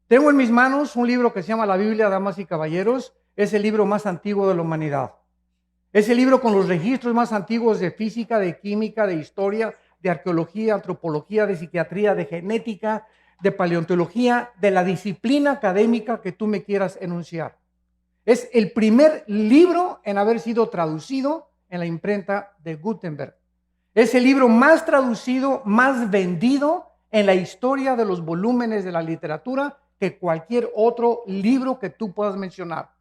Tengo en mis manos un libro que se llama la Biblia, damas y caballeros. Es el libro más antiguo de la humanidad. Es el libro con los registros más antiguos de física, de química, de historia, de arqueología, antropología, de psiquiatría, de genética, de paleontología, de la disciplina académica que tú me quieras enunciar. Es el primer libro en haber sido traducido en la imprenta de Gutenberg. Es el libro más traducido, más vendido en la historia de los volúmenes de la literatura que cualquier otro libro que tú puedas mencionar.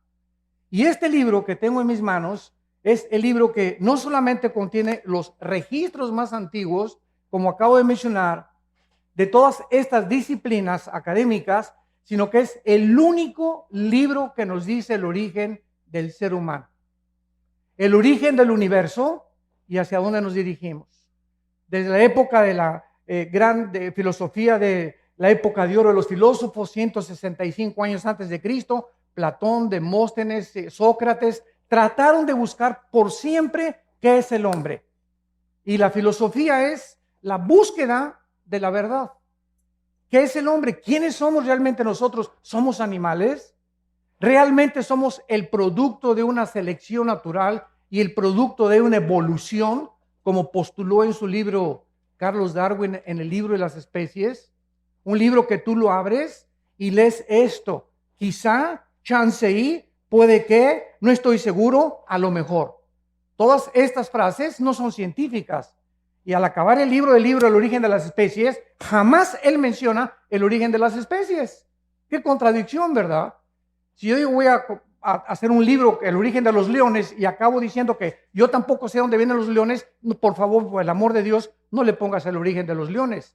Y este libro que tengo en mis manos es el libro que no solamente contiene los registros más antiguos, como acabo de mencionar, de todas estas disciplinas académicas, sino que es el único libro que nos dice el origen del ser humano, el origen del universo y hacia dónde nos dirigimos. Desde la época de la gran filosofía de la época de oro de los filósofos, 165 años antes de Cristo, Platón, Demóstenes, Sócrates, trataron de buscar por siempre qué es el hombre. Y la filosofía es la búsqueda de la verdad. ¿Qué es el hombre? ¿Quiénes somos realmente nosotros? ¿Somos animales? ¿Realmente somos el producto de una selección natural y el producto de una evolución, como postuló en su libro Carlos Darwin en el libro de las especies? Un libro que tú lo abres y lees esto. Quizá, chance y, puede que, no estoy seguro, a lo mejor. Todas estas frases no son científicas. Y al acabar el libro El origen de las especies, jamás él menciona el origen de las especies. Qué contradicción, ¿verdad? Si yo voy a hacer un libro, El origen de los leones, y acabo diciendo que yo tampoco sé dónde vienen los leones, por favor, por el amor de Dios, no le pongas el origen de los leones.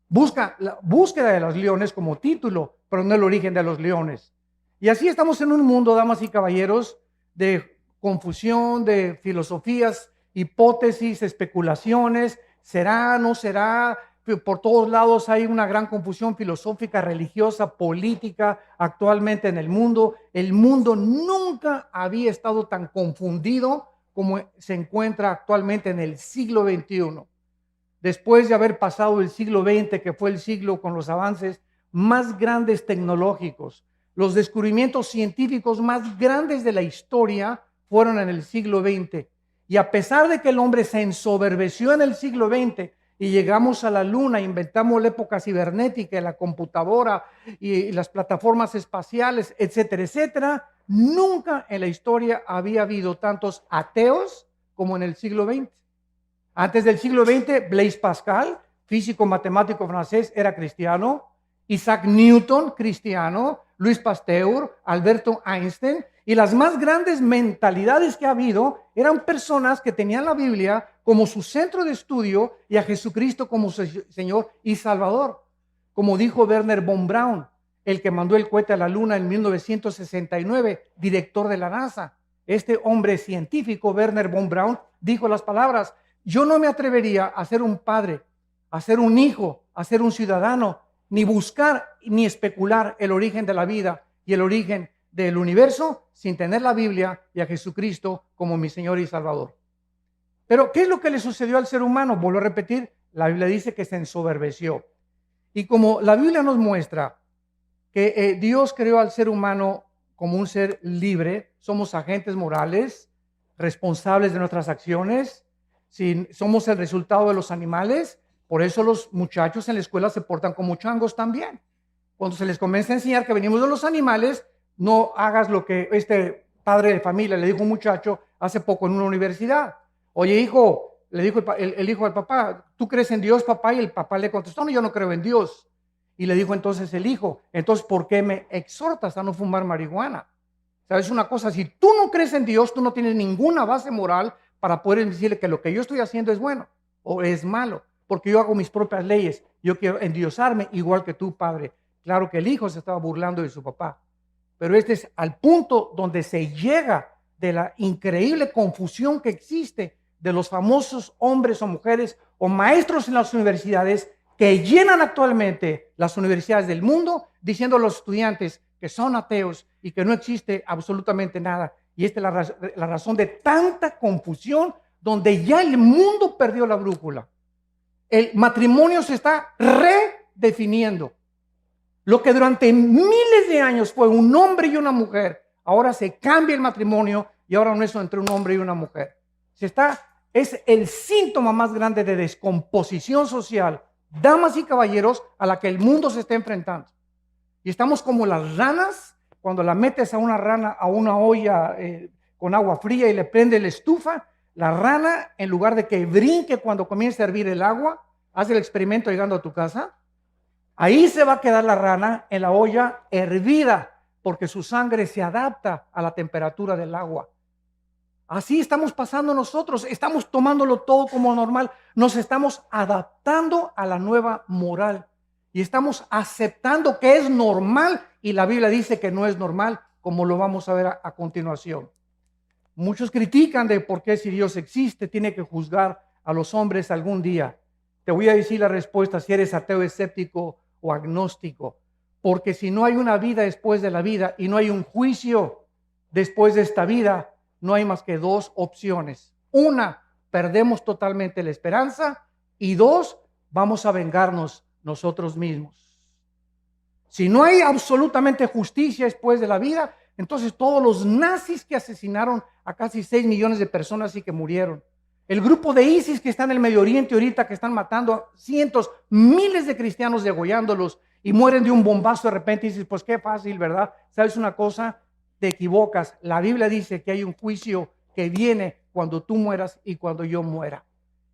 Busca la búsqueda de los leones como título, pero no el origen de los leones. Y así estamos en un mundo, damas y caballeros, de confusión, de filosofías, hipótesis, especulaciones, será, no será. Por todos lados hay una gran confusión filosófica, religiosa, política actualmente en el mundo. El mundo nunca había estado tan confundido como se encuentra actualmente en el siglo XXI. Después de haber pasado el siglo XX, que fue el siglo con los avances más grandes tecnológicos, los descubrimientos científicos más grandes de la historia fueron en el siglo XX. Y a pesar de que el hombre se ensoberbeció en el siglo XX y llegamos a la luna, inventamos la época cibernética, la computadora y las plataformas espaciales, etcétera, etcétera, nunca en la historia había habido tantos ateos como en el siglo XX. Antes del siglo XX, Blaise Pascal, físico matemático francés, era cristiano. Isaac Newton, cristiano. Louis Pasteur, Alberto Einstein. Y las más grandes mentalidades que ha habido eran personas que tenían la Biblia como su centro de estudio y a Jesucristo como su Señor y Salvador. Como dijo Wernher von Braun, el que mandó el cohete a la luna en 1969, director de la NASA. Este hombre científico, Wernher von Braun, dijo las palabras: yo no me atrevería a ser un padre, a ser un hijo, a ser un ciudadano, ni buscar ni especular el origen de la vida y el origen del universo sin tener la Biblia y a Jesucristo como mi Señor y Salvador. Pero, ¿qué es lo que le sucedió al ser humano? Vuelvo a repetir, la Biblia dice que se ensoberbeció. Y como la Biblia nos muestra que Dios creó al ser humano como un ser libre, somos agentes morales, responsables de nuestras acciones, si somos el resultado de los animales, por eso los muchachos en la escuela se portan como changos también. Cuando se les comienza a enseñar que venimos de los animales, no hagas lo que este padre de familia le dijo a un muchacho hace poco en una universidad. Oye, hijo, le dijo el hijo al papá, ¿tú crees en Dios, papá? Y el papá le contestó, no, yo no creo en Dios. Y le dijo entonces el hijo, entonces, ¿por qué me exhortas a no fumar marihuana? ¿Sabes una cosa? Si tú no crees en Dios, tú no tienes ninguna base moral para poder decirle que lo que yo estoy haciendo es bueno o es malo, porque yo hago mis propias leyes. Yo quiero endiosarme igual que tú, padre. Claro que el hijo se estaba burlando de su papá, pero este es al punto donde se llega de la increíble confusión que existe de los famosos hombres o mujeres o maestros en las universidades que llenan actualmente las universidades del mundo diciendo a los estudiantes que son ateos y que no existe absolutamente nada. Y esta es la razón de tanta confusión, donde ya el mundo perdió la brújula. El matrimonio se está redefiniendo. Lo que durante miles de años fue un hombre y una mujer, ahora se cambia el matrimonio y ahora no es entre un hombre y una mujer. Es el síntoma más grande de descomposición social, damas y caballeros, a la que el mundo se está enfrentando. Y estamos como las ranas, cuando la metes a una rana a una olla con agua fría y le prende la estufa, la rana, en lugar de que brinque cuando comience a hervir el agua, hace el experimento llegando a tu casa, ahí se va a quedar la rana en la olla hervida, porque su sangre se adapta a la temperatura del agua. Así estamos pasando nosotros, estamos tomándolo todo como normal, nos estamos adaptando a la nueva moral y estamos aceptando que es normal y la Biblia dice que no es normal, como lo vamos a ver a continuación. Muchos critican de por qué si Dios existe tiene que juzgar a los hombres algún día. Te voy a decir la respuesta si eres ateo, escéptico o agnóstico, porque si no hay una vida después de la vida y no hay un juicio después de esta vida, no hay más que dos opciones. Una, perdemos totalmente la esperanza y dos, vamos a vengarnos nosotros mismos. Si no hay absolutamente justicia después de la vida, entonces todos los nazis que asesinaron a casi 6 millones de personas y que murieron, el grupo de ISIS que está en el Medio Oriente ahorita, que están matando a cientos, miles de cristianos, degollándolos y mueren de un bombazo de repente, y dices, pues qué fácil, ¿verdad? ¿Sabes una cosa? Te equivocas. La Biblia dice que hay un juicio que viene cuando tú mueras y cuando yo muera.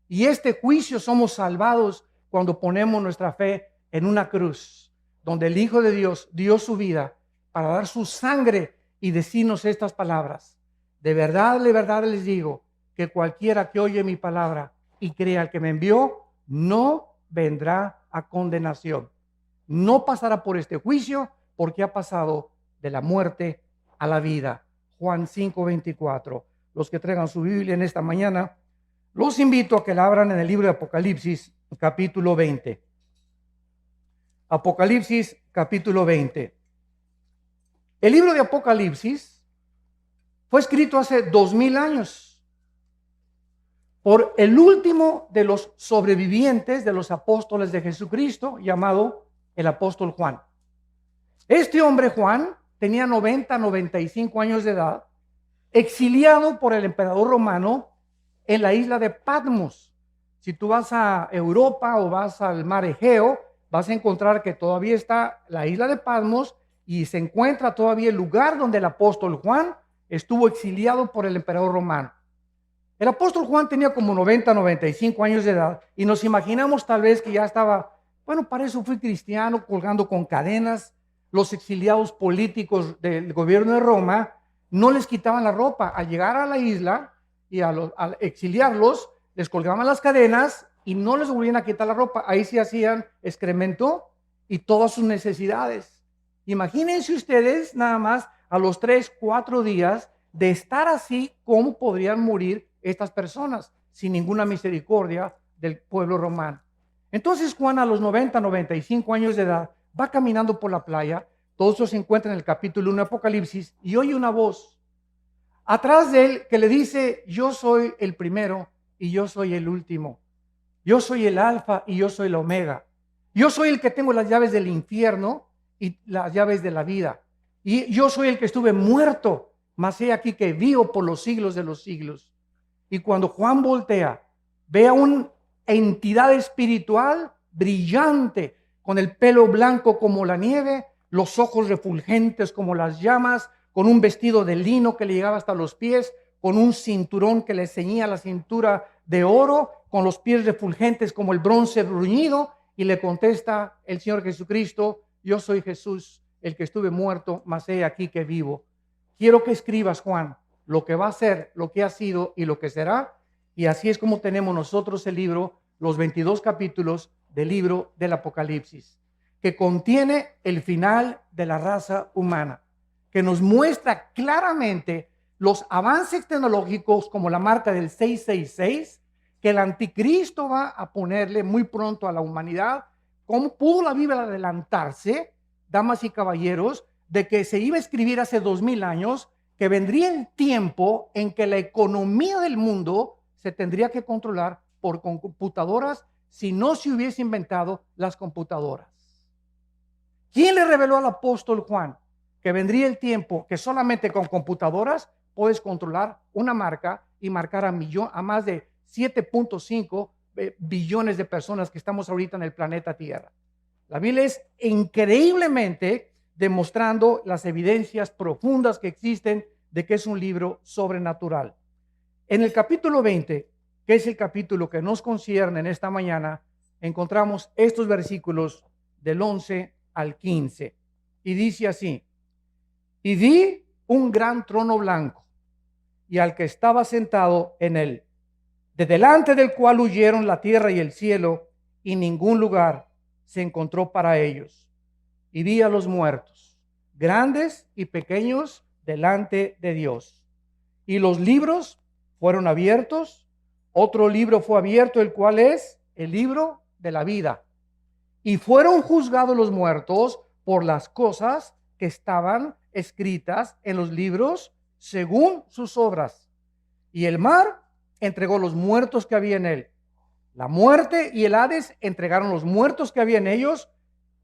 Y este juicio somos salvados cuando ponemos nuestra fe en una cruz, donde el Hijo de Dios dio su vida para dar su sangre y decirnos estas palabras. De verdad les digo que cualquiera que oye mi palabra y crea al que me envió, no vendrá a condenación. No pasará por este juicio porque ha pasado de la muerte a la vida. Juan 5:24. Los que traigan su Biblia en esta mañana, los invito a que la abran en el libro de Apocalipsis, capítulo 20. Apocalipsis, capítulo 20. El libro de Apocalipsis fue escrito hace 2000 años por el último de los sobrevivientes de los apóstoles de Jesucristo, llamado el apóstol Juan. Este hombre, Juan, tenía 95 años de edad, exiliado por el emperador romano en la isla de Patmos. Si tú vas a Europa o vas al mar Egeo, vas a encontrar que todavía está la isla de Patmos y se encuentra todavía el lugar donde el apóstol Juan estuvo exiliado por el emperador romano. El apóstol Juan tenía como 95 años de edad y nos imaginamos tal vez que ya estaba, bueno, para eso fui cristiano, colgando con cadenas. Los exiliados políticos del gobierno de Roma no les quitaban la ropa. Al llegar a la isla y al exiliarlos, les colgaban las cadenas y no les volvían a quitar la ropa. Ahí se hacían excremento y todas sus necesidades. Imagínense ustedes nada más a los 3, 4 días de estar así, cómo podrían morir estas personas sin ninguna misericordia del pueblo romano. Entonces Juan a los 95 años de edad va caminando por la playa, todo eso se encuentra en el capítulo 1 de Apocalipsis, y oye una voz atrás de él que le dice, yo soy el primero y yo soy el último, yo soy el alfa y yo soy el omega, yo soy el que tengo las llaves del infierno y las llaves de la vida, y yo soy el que estuve muerto, mas he aquí que vivo por los siglos de los siglos. Y cuando Juan voltea, ve a una entidad espiritual brillante, con el pelo blanco como la nieve, los ojos refulgentes como las llamas, con un vestido de lino que le llegaba hasta los pies, con un cinturón que le ceñía la cintura de oro, con los pies refulgentes como el bronce bruñido, y le contesta el Señor Jesucristo, yo soy Jesús, el que estuve muerto, mas he aquí que vivo. Quiero que escribas, Juan, lo que va a ser, lo que ha sido y lo que será, y así es como tenemos nosotros el libro, los 22 capítulos del libro del Apocalipsis, que contiene el final de la raza humana, que nos muestra claramente los avances tecnológicos como la marca del 666, que el anticristo va a ponerle muy pronto a la humanidad. ¿Cómo pudo la Biblia adelantarse, damas y caballeros, de que se iba a escribir hace 2000 años, que vendría el tiempo en que la economía del mundo se tendría que controlar por computadoras si no se hubiese inventado las computadoras? ¿Quién le reveló al apóstol Juan que vendría el tiempo que solamente con computadoras puedes controlar una marca y marcar a más de 7.5 billones de personas que estamos ahorita en el planeta Tierra? La Biblia es increíblemente demostrando las evidencias profundas que existen de que es un libro sobrenatural. En el capítulo 20, que es el capítulo que nos concierne en esta mañana, encontramos estos versículos del 11 al 15. Y dice así: y vi un gran trono blanco y al que estaba sentado en él, de delante del cual huyeron la tierra y el cielo, y ningún lugar se encontró para ellos. Y vi a los muertos, grandes y pequeños, delante de Dios. Y los libros fueron abiertos. Otro libro fue abierto, el cual es el libro de la vida. Y fueron juzgados los muertos por las cosas que estaban escritas en los libros según sus obras. Y el mar entregó los muertos que había en él. La muerte y el Hades entregaron los muertos que había en ellos,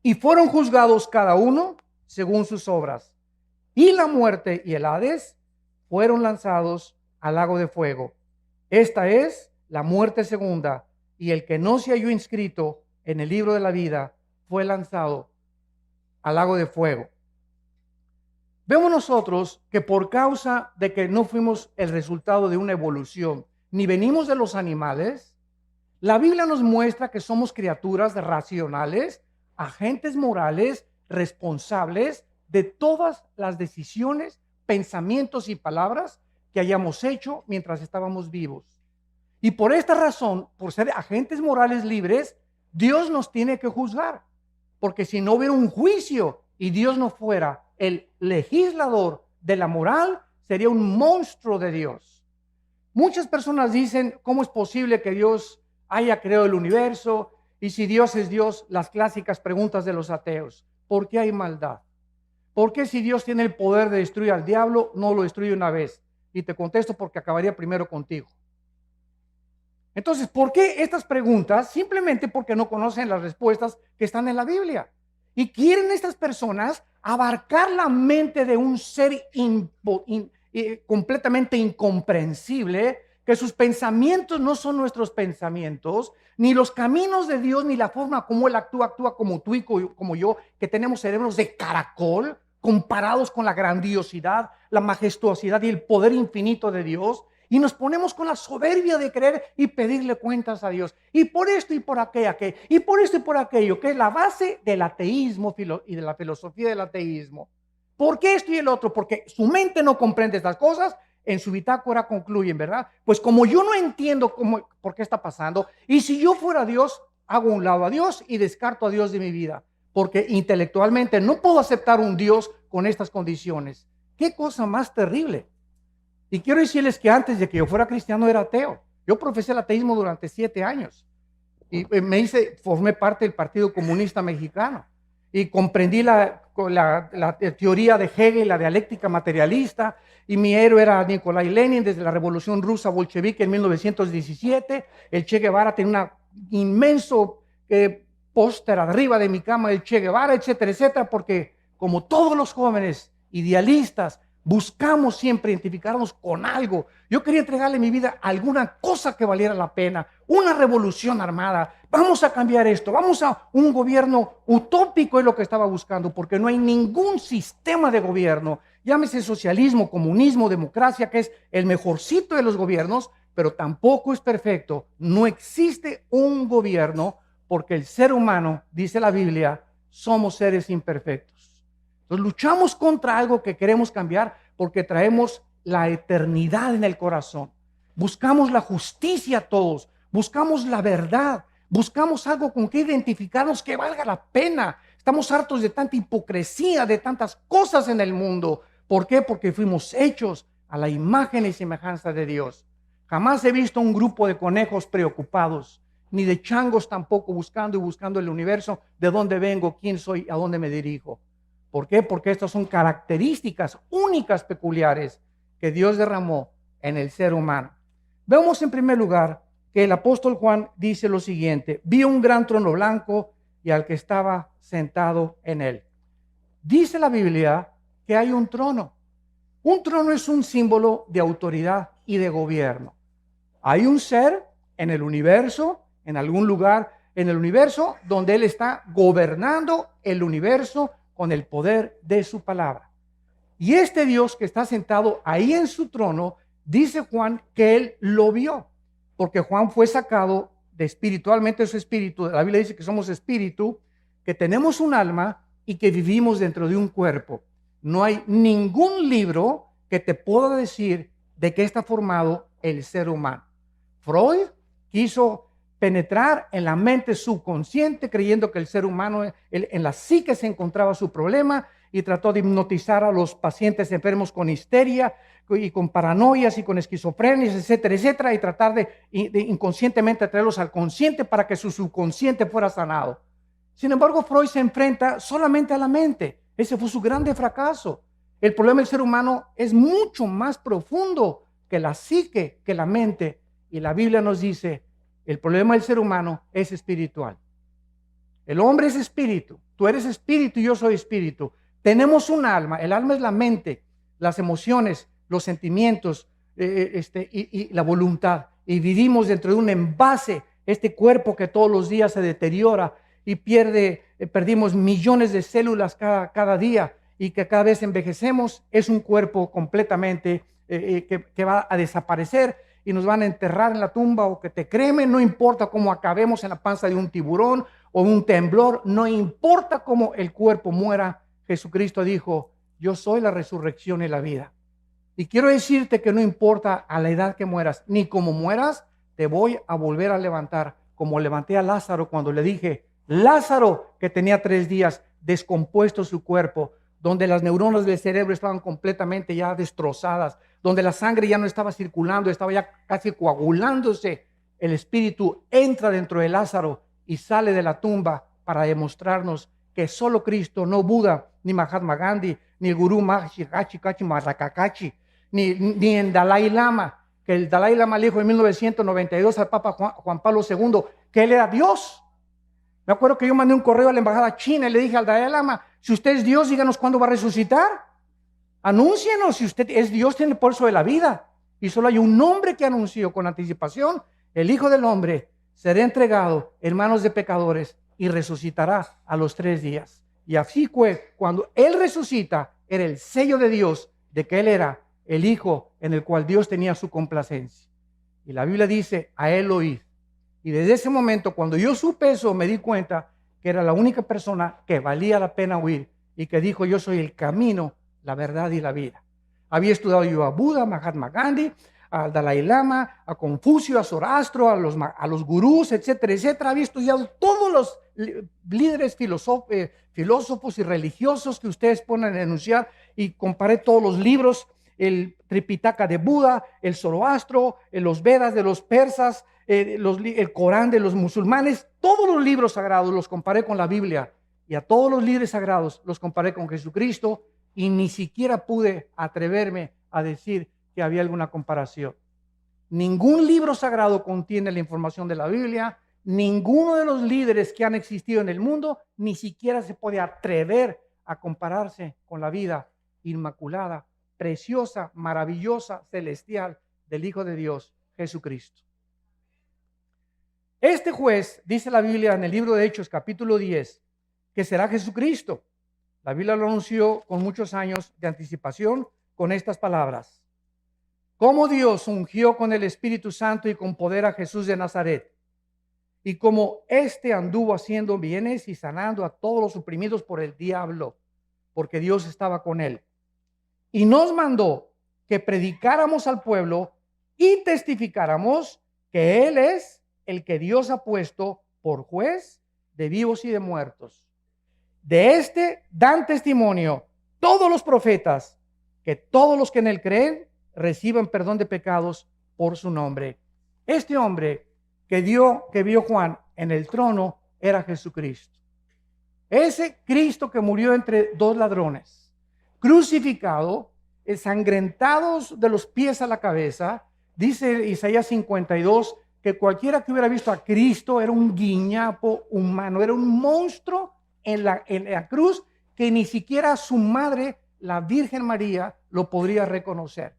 y fueron juzgados cada uno según sus obras. Y la muerte y el Hades fueron lanzados al lago de fuego. Esta es la muerte segunda, y el que no se halló inscrito en el libro de la vida fue lanzado al lago de fuego. Vemos nosotros que por causa de que no fuimos el resultado de una evolución, ni venimos de los animales, la Biblia nos muestra que somos criaturas racionales, agentes morales, responsables de todas las decisiones, pensamientos y palabras que hayamos hecho mientras estábamos vivos. Y por esta razón, por ser agentes morales libres, Dios nos tiene que juzgar. Porque si no hubiera un juicio y Dios no fuera el legislador de la moral, sería un monstruo de Dios. Muchas personas dicen, ¿cómo es posible que Dios haya creado el universo? Y si Dios es Dios, las clásicas preguntas de los ateos: ¿por qué hay maldad? ¿Por qué si Dios tiene el poder de destruir al diablo, no lo destruye una vez? Y te contesto porque acabaría primero contigo. Entonces, ¿por qué estas preguntas? Simplemente porque no conocen las respuestas que están en la Biblia. Y quieren estas personas abarcar la mente de un ser completamente incomprensible, que sus pensamientos no son nuestros pensamientos, ni los caminos de Dios, ni la forma como Él actúa como tú y como yo, que tenemos cerebros de caracol, comparados con la grandiosidad, la majestuosidad y el poder infinito de Dios. Y nos ponemos con la soberbia de creer y pedirle cuentas a Dios. Y por esto y por aquello, y por esto y por aquello, que es la base del ateísmo y de la filosofía del ateísmo. ¿Por qué esto y el otro? Porque su mente no comprende estas cosas. En su bitácora concluyen, ¿verdad? Pues como yo no entiendo por qué está pasando, y si yo fuera Dios, hago a un lado a Dios y descarto a Dios de mi vida. Porque intelectualmente no puedo aceptar un Dios con estas condiciones. ¿Qué cosa más terrible? Y quiero decirles que antes de que yo fuera cristiano era ateo. Yo profesé el ateísmo durante 7 años. Y formé parte del Partido Comunista Mexicano. Y comprendí la teoría de Hegel, la dialéctica materialista. Y mi héroe era Nikolai Lenin desde la Revolución Rusa Bolchevique en 1917. El Che Guevara tenía un inmenso póster arriba de mi cama del Che Guevara, etcétera, etcétera, porque como todos los jóvenes idealistas, buscamos siempre identificarnos con algo. Yo quería entregarle mi vida a alguna cosa que valiera la pena, una revolución armada. Vamos a cambiar esto, vamos a un gobierno utópico, es lo que estaba buscando, porque no hay ningún sistema de gobierno, llámese socialismo, comunismo, democracia, que es el mejorcito de los gobiernos, pero tampoco es perfecto. No existe un gobierno porque el ser humano, dice la Biblia, somos seres imperfectos. Entonces luchamos contra algo que queremos cambiar porque traemos la eternidad en el corazón. Buscamos la justicia todos, buscamos la verdad, buscamos algo con que identificarnos que valga la pena. Estamos hartos de tanta hipocresía, de tantas cosas en el mundo. ¿Por qué? Porque fuimos hechos a la imagen y semejanza de Dios. Jamás he visto un grupo de conejos preocupados, ni de changos tampoco buscando el universo, de dónde vengo, quién soy, a dónde me dirijo. ¿Por qué? Porque estas son características únicas, peculiares, que Dios derramó en el ser humano. Vemos en primer lugar que el apóstol Juan dice lo siguiente: vi un gran trono blanco y al que estaba sentado en él. dice la Biblia que hay un trono. Un trono es un símbolo de autoridad y de gobierno. Hay un ser en el universo, en algún lugar en el universo, donde Él está gobernando el universo con el poder de su palabra. Y este Dios que está sentado ahí en su trono, dice Juan que Él lo vio, porque Juan fue sacado de espiritualmente su espíritu. La Biblia dice que somos espíritu, que tenemos un alma y que vivimos dentro de un cuerpo. No hay ningún libro que te pueda decir de qué está formado el ser humano. Freud quiso penetrar en la mente subconsciente creyendo que el ser humano, en la psique se encontraba su problema, y trató de hipnotizar a los pacientes enfermos con histeria y con paranoias y con esquizofrenias, etcétera, etcétera, y tratar de inconscientemente traerlos al consciente para que su subconsciente fuera sanado. Sin embargo, Freud se enfrenta solamente a la mente. Ese fue su grande fracaso. El problema del ser humano es mucho más profundo que la psique, que la mente. Y la Biblia nos dice, el problema del ser humano es espiritual. El hombre es espíritu, tú eres espíritu y yo soy espíritu. Tenemos un alma, el alma es la mente, las emociones, los sentimientos y la voluntad. Y vivimos dentro de un envase, este cuerpo que todos los días se deteriora y perdimos millones de células cada día, y que cada vez envejecemos. Es un cuerpo completamente que va a desaparecer y nos van a enterrar en la tumba, o que te cremen, no importa cómo acabemos en la panza de un tiburón o un temblor, no importa cómo el cuerpo muera. Jesucristo dijo, yo soy la resurrección y la vida. Y quiero decirte que no importa a la edad que mueras, ni cómo mueras, te voy a volver a levantar, como levanté a Lázaro cuando le dije, Lázaro, que tenía 3 días descompuesto su cuerpo, donde las neuronas del cerebro estaban completamente ya destrozadas, donde la sangre ya no estaba circulando, estaba ya casi coagulándose. El espíritu entra dentro de Lázaro y sale de la tumba para demostrarnos que solo Cristo, no Buda, ni Mahatma Gandhi, ni el gurú Maharishi Kachi Marakakachi, ni el Dalai Lama, que el Dalai Lama le dijo en 1992 al Papa Juan Pablo II que él era Dios. Me acuerdo que yo mandé un correo a la embajada china y le dije al Dalai Lama, si usted es Dios, díganos cuándo va a resucitar. Anúncienos, si usted es Dios, tiene el pulso de la vida. Y solo hay un nombre que anunció con anticipación, el Hijo del Hombre será entregado en manos de pecadores y resucitará a los 3 días. Y así fue, cuando Él resucita, era el sello de Dios de que Él era el Hijo en el cual Dios tenía su complacencia. Y la Biblia dice, a Él oíd. Y desde ese momento, cuando yo supe eso, me di cuenta que era la única persona que valía la pena oír, y que dijo, yo soy el camino, la verdad y la vida. Había estudiado yo a Buda, a Mahatma Gandhi, al Dalai Lama, a Confucio, a Zoroastro, a los gurús, etcétera, etcétera. Había estudiado todos los líderes filósofos y religiosos que ustedes ponen a enunciar, y comparé todos los libros, el Tripitaka de Buda, el Zoroastro, los Vedas de los persas, el Corán de los musulmanes, todos los libros sagrados los comparé con la Biblia, y a todos los líderes sagrados los comparé con Jesucristo, y ni siquiera pude atreverme a decir que había alguna comparación. Ningún libro sagrado contiene la información de la Biblia. Ninguno de los líderes que han existido en el mundo ni siquiera se puede atrever a compararse con la vida inmaculada, preciosa, maravillosa, celestial del Hijo de Dios, Jesucristo. Este juez, dice la Biblia en el libro de Hechos, capítulo 10, que será Jesucristo. La Biblia lo anunció con muchos años de anticipación con estas palabras. Como Dios ungió con el Espíritu Santo y con poder a Jesús de Nazaret, y como éste anduvo haciendo bienes y sanando a todos los oprimidos por el diablo, porque Dios estaba con él. Y nos mandó que predicáramos al pueblo y testificáramos que Él es el que Dios ha puesto por juez de vivos y de muertos. De este dan testimonio todos los profetas, que todos los que en Él creen reciban perdón de pecados por su nombre. Este hombre que vio Juan en el trono era Jesucristo. Ese Cristo que murió entre 2 ladrones, crucificado, ensangrentados de los pies a la cabeza. Dice Isaías 52 que cualquiera que hubiera visto a Cristo era un guiñapo humano, era un monstruo en la cruz, que ni siquiera su madre, la Virgen María, lo podría reconocer.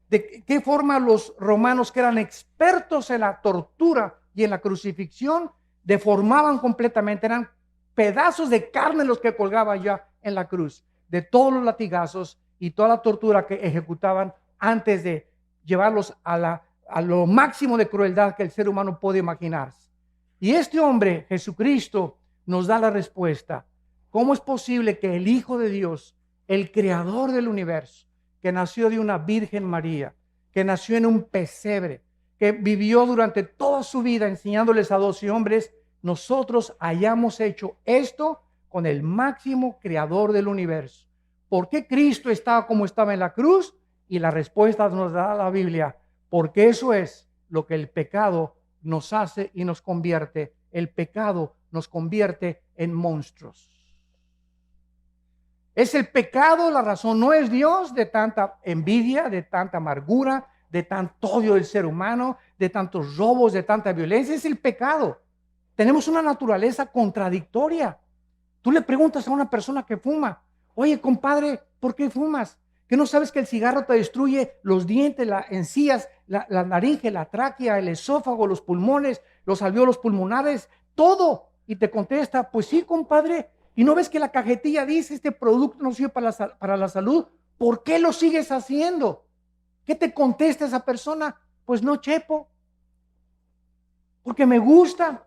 ¿De qué forma los romanos, que eran expertos en la tortura y en la crucifixión, deformaban completamente? Eran pedazos de carne los que colgaban ya en la cruz, de todos los latigazos y toda la tortura que ejecutaban antes de llevarlos a lo máximo de crueldad que el ser humano puede imaginarse. Y este hombre, Jesucristo, nos da la respuesta. ¿Cómo es posible que el Hijo de Dios, el creador del universo, que nació de una Virgen María, que nació en un pesebre, que vivió durante toda su vida enseñándoles a 12 hombres, nosotros hayamos hecho esto con el máximo creador del universo? ¿Por qué Cristo estaba como estaba en la cruz? Y la respuesta nos da la Biblia, porque eso es lo que el pecado nos hace y nos convierte. El pecado nos convierte en monstruos. Es el pecado la razón, no es Dios, de tanta envidia, de tanta amargura, de tanto odio del ser humano, de tantos robos, de tanta violencia. Es el pecado. Tenemos una naturaleza contradictoria. Tú le preguntas a una persona que fuma: oye, compadre, ¿por qué fumas? ¿Que no sabes que el cigarro te destruye los dientes, las encías, la laringe, la tráquea, el esófago, los pulmones, los alvéolos pulmonares, todo? Y te contesta: pues sí, compadre. ¿Y no ves que la cajetilla dice este producto no sirve para la salud? ¿Por qué lo sigues haciendo? ¿Qué te contesta esa persona? Pues no, chepo, porque me gusta.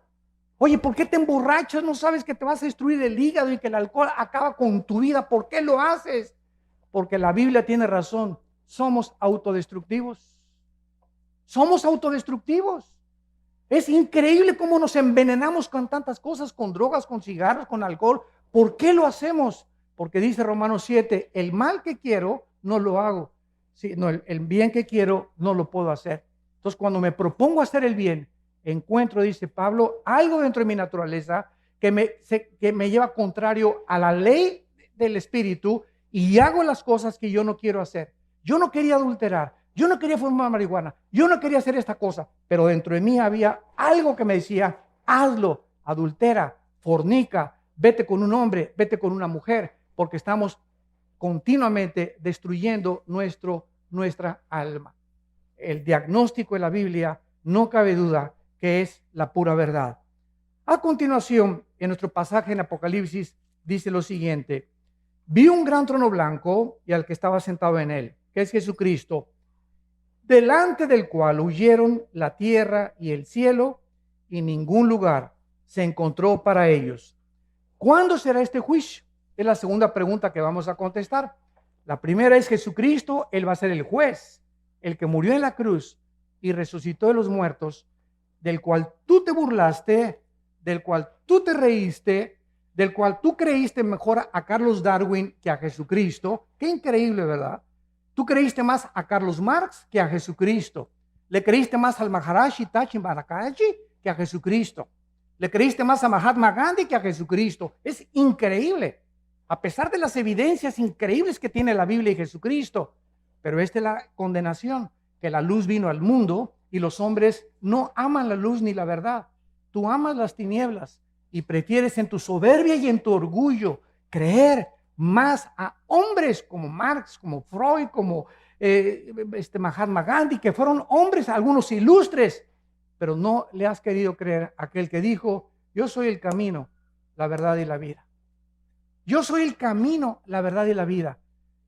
Oye, ¿por qué te emborrachas? ¿No sabes que te vas a destruir el hígado y que el alcohol acaba con tu vida? ¿Por qué lo haces? Porque la Biblia tiene razón. Somos autodestructivos. Somos autodestructivos. Es increíble cómo nos envenenamos con tantas cosas, con drogas, con cigarros, con alcohol. ¿Por qué lo hacemos? Porque dice Romanos 7, el mal que quiero no lo hago. Sí, no, el bien que quiero no lo puedo hacer. Entonces, cuando me propongo hacer el bien, encuentro, dice Pablo, algo dentro de mi naturaleza que me lleva contrario a la ley del Espíritu, y hago las cosas que yo no quiero hacer. Yo no quería adulterar, yo no quería fumar marihuana, yo no quería hacer esta cosa, pero dentro de mí había algo que me decía: hazlo, adultera, fornica, vete con un hombre, vete con una mujer, porque estamos continuamente destruyendo nuestra alma. El diagnóstico de la Biblia, no cabe duda que es la pura verdad. A continuación, en nuestro pasaje en Apocalipsis, dice lo siguiente: vi un gran trono blanco y al que estaba sentado en él, que es Jesucristo, delante del cual huyeron la tierra y el cielo, y ningún lugar se encontró para ellos. ¿Cuándo será este juicio? Es la segunda pregunta que vamos a contestar. La primera es Jesucristo. Él va a ser el juez, el que murió en la cruz y resucitó de los muertos, del cual tú te burlaste, del cual tú te reíste, del cual tú creíste mejor a Carlos Darwin que a Jesucristo. Qué increíble, ¿verdad? Tú creíste más a Carlos Marx que a Jesucristo. Le creíste más al Maharaji Tachi Marakaji que a Jesucristo. Le creíste más a Mahatma Gandhi que a Jesucristo. Es increíble, a pesar de las evidencias increíbles que tiene la Biblia y Jesucristo. Pero esta es la condenación, que la luz vino al mundo y los hombres no aman la luz ni la verdad. Tú amas las tinieblas y prefieres en tu soberbia y en tu orgullo creer más a hombres como Marx, como Freud, como Mahatma Gandhi, que fueron hombres, algunos ilustres, pero no le has querido creer a aquel que dijo: yo soy el camino, la verdad y la vida. Yo soy el camino, la verdad y la vida.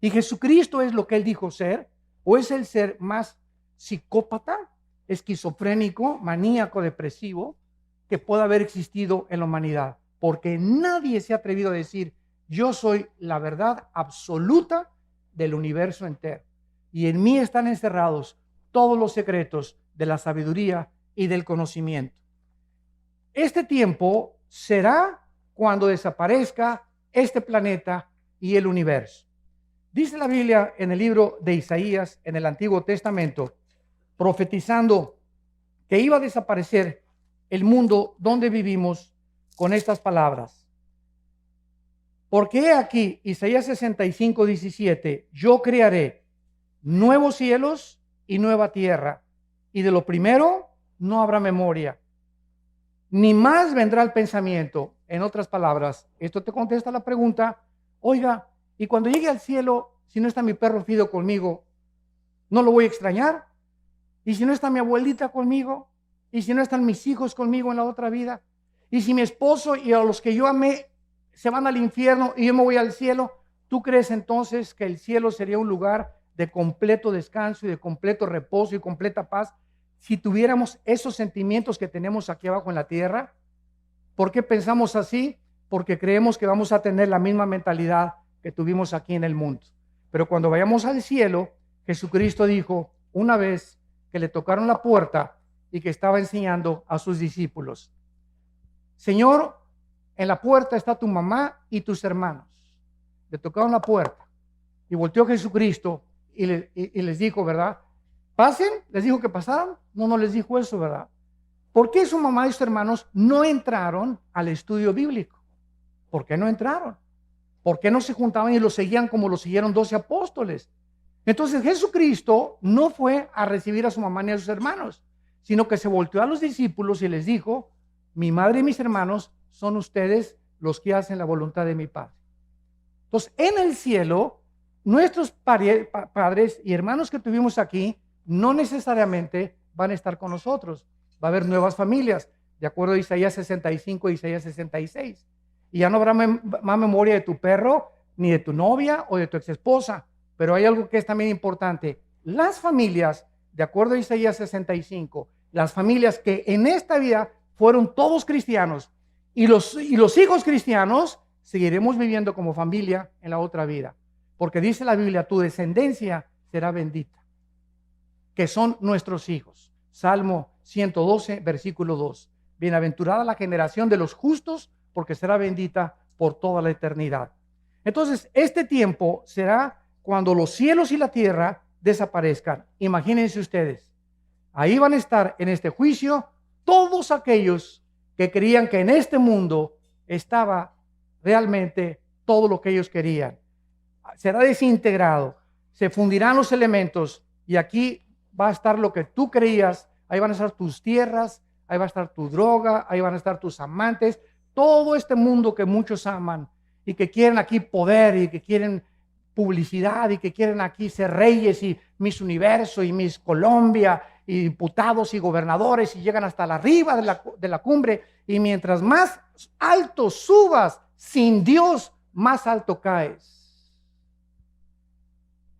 Y Jesucristo es lo que él dijo ser, o es el ser más psicópata, esquizofrénico, maníaco, depresivo que pueda haber existido en la humanidad, porque nadie se ha atrevido a decir: yo soy la verdad absoluta del universo entero, y en mí están encerrados todos los secretos de la sabiduría y del conocimiento. Este tiempo será cuando desaparezca este planeta y el universo. Dice la Biblia en el libro de Isaías, en el Antiguo Testamento, profetizando que iba a desaparecer el mundo donde vivimos, con estas palabras: porque he aquí, Isaías 65, 17, yo crearé nuevos cielos y nueva tierra, y de lo primero no habrá memoria, ni más vendrá el pensamiento. En otras palabras, esto te contesta la pregunta: Oiga, y cuando llegue al cielo, si no está mi perro Fido conmigo, ¿no lo voy a extrañar? ¿Y si no está mi abuelita conmigo? ¿Y si no están mis hijos conmigo en la otra vida? ¿Y si mi esposo y a los que yo amé se van al infierno y yo me voy al cielo? ¿Tú crees entonces que el cielo sería un lugar de completo descanso y de completo reposo y completa paz si tuviéramos esos sentimientos que tenemos aquí abajo en la tierra? ¿Por qué pensamos así? Porque creemos que vamos a tener la misma mentalidad que tuvimos aquí en el mundo. Pero cuando vayamos al cielo, Jesucristo dijo una vez que le tocaron la puerta y que estaba enseñando a sus discípulos: Señor, en la puerta está tu mamá y tus hermanos. Le tocaron la puerta y volteó Jesucristo y les dijo, ¿verdad? Pasen, les dijo que pasaran. No les dijo eso, ¿verdad? ¿Por qué su mamá y sus hermanos no entraron al estudio bíblico? ¿Por qué no entraron? ¿Por qué no se juntaban y lo seguían como lo siguieron 12 apóstoles? Entonces Jesucristo no fue a recibir a su mamá ni a sus hermanos, sino que se volteó a los discípulos y les dijo: mi madre y mis hermanos son ustedes los que hacen la voluntad de mi Padre. Entonces, en el cielo, nuestros padres y hermanos que tuvimos aquí no necesariamente van a estar con nosotros. Va a haber nuevas familias, de acuerdo a Isaías 65 y Isaías 66. Y ya no habrá más memoria de tu perro, ni de tu novia o de tu exesposa. Pero hay algo que es también importante. Las familias, de acuerdo a Isaías 65, las familias que en esta vida fueron todos cristianos y los hijos cristianos, seguiremos viviendo como familia en la otra vida. Porque dice la Biblia, tu descendencia será bendita, que son nuestros hijos. Salmo 112, versículo 2. Bienaventurada la generación de los justos, porque será bendita por toda la eternidad. Entonces, este tiempo será cuando los cielos y la tierra desaparezcan. Imagínense ustedes, ahí van a estar en este juicio todos aquellos que creían que en este mundo estaba realmente todo lo que ellos querían. Será desintegrado, se fundirán los elementos y aquí va a estar lo que tú creías. Ahí van a estar tus tierras, ahí va a estar tu droga, ahí van a estar tus amantes, todo este mundo que muchos aman y que quieren aquí poder y que quieren publicidad y que quieren aquí ser reyes y Miss Universo y Miss Colombia y diputados y gobernadores y llegan hasta la arriba de la cumbre, y mientras más alto subas sin Dios, más alto caes.